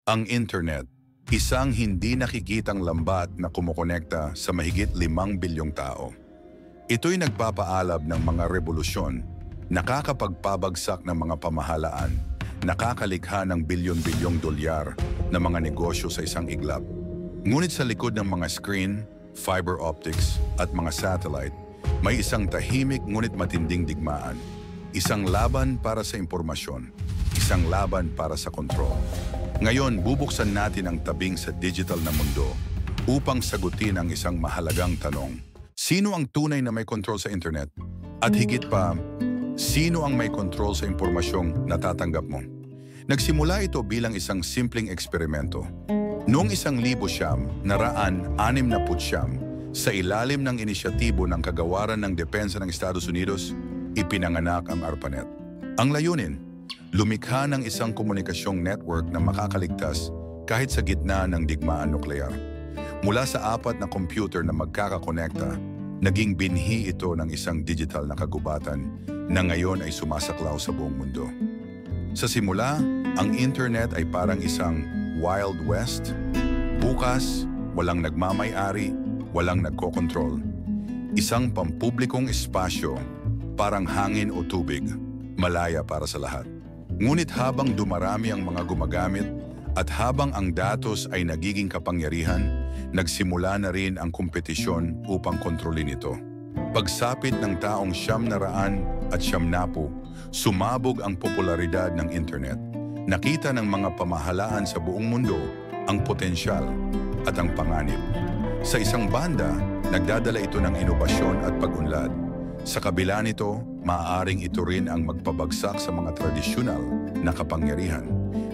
Ang internet, isang hindi nakikitang lambat na kumukonekta sa mahigit 5 bilyong tao. Ito'y nagpapaalab ng mga revolusyon, nakakapagpabagsak ng mga pamahalaan, nakakalikha ng bilyon-bilyong dolyar na mga negosyo sa isang iglap. Ngunit sa likod ng mga screen, fiber optics at mga satellite, may isang tahimik ngunit matinding digmaan. Isang laban para sa impormasyon, isang laban para sa kontrol. Ngayon, bubuksan natin ang tabing sa digital na mundo upang sagutin ang isang mahalagang tanong. Sino ang tunay na may kontrol sa internet? At higit pa, sino ang may kontrol sa impormasyong natatanggap mo? Nagsimula ito bilang isang simpleng eksperimento. Noong 1969, sa ilalim ng inisyatibo ng Kagawaran ng Depensa ng Estados Unidos, ipinanganak ang ARPANET. Ang layunin, lumikha ng isang komunikasyong network na makakaligtas kahit sa gitna ng digmaan nuklear. Mula sa 4 na computer na magkakakonekta, naging binhi ito ng isang digital na kagubatan na ngayon ay sumasaklaw sa buong mundo. Sa simula, ang internet ay parang isang Wild West. Bukas, walang nagmamay-ari, walang nagkokontrol. Isang pampublikong espasyo, parang hangin o tubig, malaya para sa lahat. Ngunit habang dumarami ang mga gumagamit at habang ang datos ay nagiging kapangyarihan, nagsimula na rin ang kompetisyon upang kontrolin ito. Pagsapit ng taong 900 at 90, sumabog ang popularidad ng internet. Nakita ng mga pamahalaan sa buong mundo ang potensyal at ang panganib. Sa isang banda, nagdadala ito ng inobasyon at pag-unlad. Sa kabila nito, maaaring ito rin ang magpabagsak sa mga tradisyonal na kapangyarihan.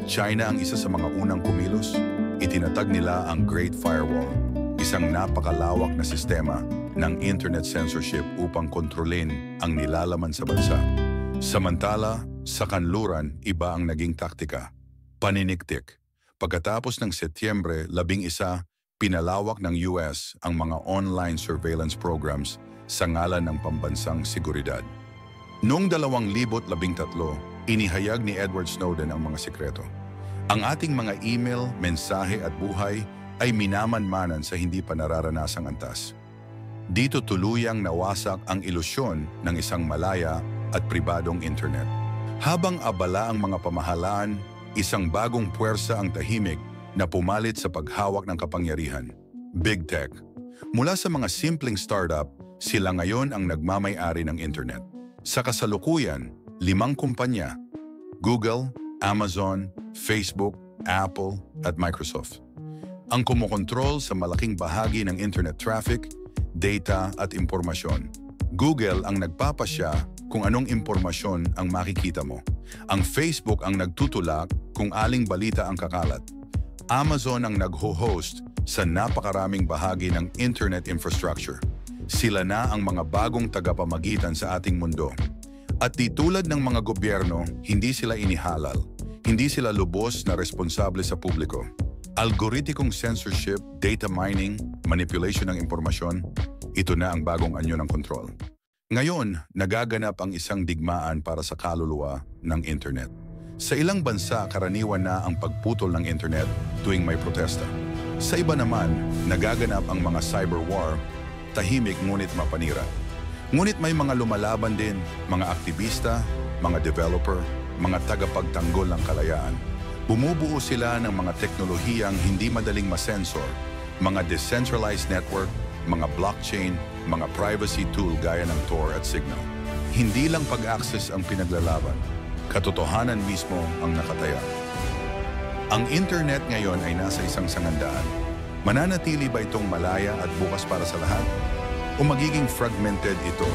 China ang isa sa mga unang kumilos. Itinatag nila ang Great Firewall, isang napakalawak na sistema ng internet censorship upang kontrolin ang nilalaman sa bansa. Samantala, sa kanluran, iba ang naging taktika. Paniniktik. Pagkatapos ng Setyembre 11, pinalawak ng US ang mga online surveillance programs sa ngalan ng pambansang seguridad. Noong 2013, inihayag ni Edward Snowden ang mga sikreto. Ang ating mga email, mensahe at buhay ay minamanmanan sa hindi pa nararanasang antas. Dito tuluyang nawasak ang ilusyon ng isang malaya at pribadong internet. Habang abala ang mga pamahalaan, isang bagong puwersa ang tahimik na pumalit sa paghawak ng kapangyarihan. Big Tech. Mula sa mga simpleng startup, sila ngayon ang nagmamay-ari ng internet. Sa kasalukuyan, 5 kumpanya: Google, Amazon, Facebook, Apple at Microsoft. Ang kumokontrol sa malaking bahagi ng internet traffic, data at impormasyon. Google ang nagpapasya kung anong impormasyon ang makikita mo. Ang Facebook ang nagtutulak kung aling balita ang kakalat. Amazon ang nagho-host sa napakaraming bahagi ng internet infrastructure. Sila na ang mga bagong tagapamagitan sa ating mundo. At di tulad ng mga gobyerno, hindi sila inihalal. Hindi sila lubos na responsable sa publiko. Algoritikong censorship, data mining, manipulation ng impormasyon, ito na ang bagong anyo ng kontrol. Ngayon, nagaganap ang isang digmaan para sa kaluluwa ng internet. Sa ilang bansa, karaniwan na ang pagputol ng internet tuwing may protesta. Sa iba naman, nagaganap ang mga cyber war, tahimik ngunit mapanira. Ngunit may mga lumalaban din, mga aktivista, mga developer, mga tagapagtanggol ng kalayaan. Bumubuo sila ng mga teknolohiyang hindi madaling masensor, mga decentralized network, mga blockchain, mga privacy tool gaya ng Tor at Signal. Hindi lang pag-access ang pinaglalaban, katotohanan mismo ang nakataya. Ang internet ngayon ay nasa isang sangandaan. Mananatili ba itong malaya at bukas para sa lahat? O magiging fragmented ito,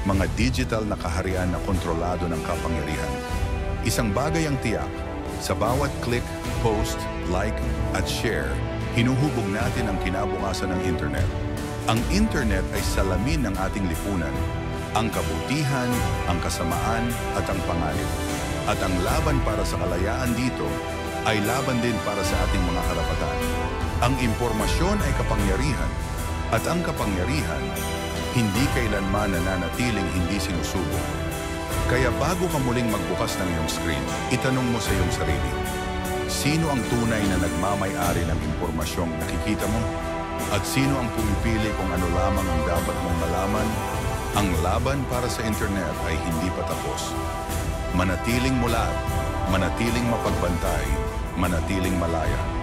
mga digital na kaharian na kontrolado ng kapangyarihan? Isang bagay ang tiyak, sa bawat click, post, like at share, hinuhubog natin ang kinabukasan ng internet. Ang internet ay salamin ng ating lipunan, ang kabutihan, ang kasamaan at ang panganib. At ang laban para sa kalayaan dito ay laban din para sa ating mga karapatan. Ang impormasyon ay kapangyarihan, at ang kapangyarihan hindi kailanman nananatiling hindi sinusubok. Kaya bago ka muling magbukas ng iyong screen, itanong mo sa iyong sarili, Sino ang tunay na nagmamay-ari ng impormasyong nakikita mo? At sino ang pumipili kung ano lamang ang dapat mong malaman? Ang laban para sa internet ay hindi pa tapos. Manatiling mulat, manatiling mapagbantay, manatiling malaya.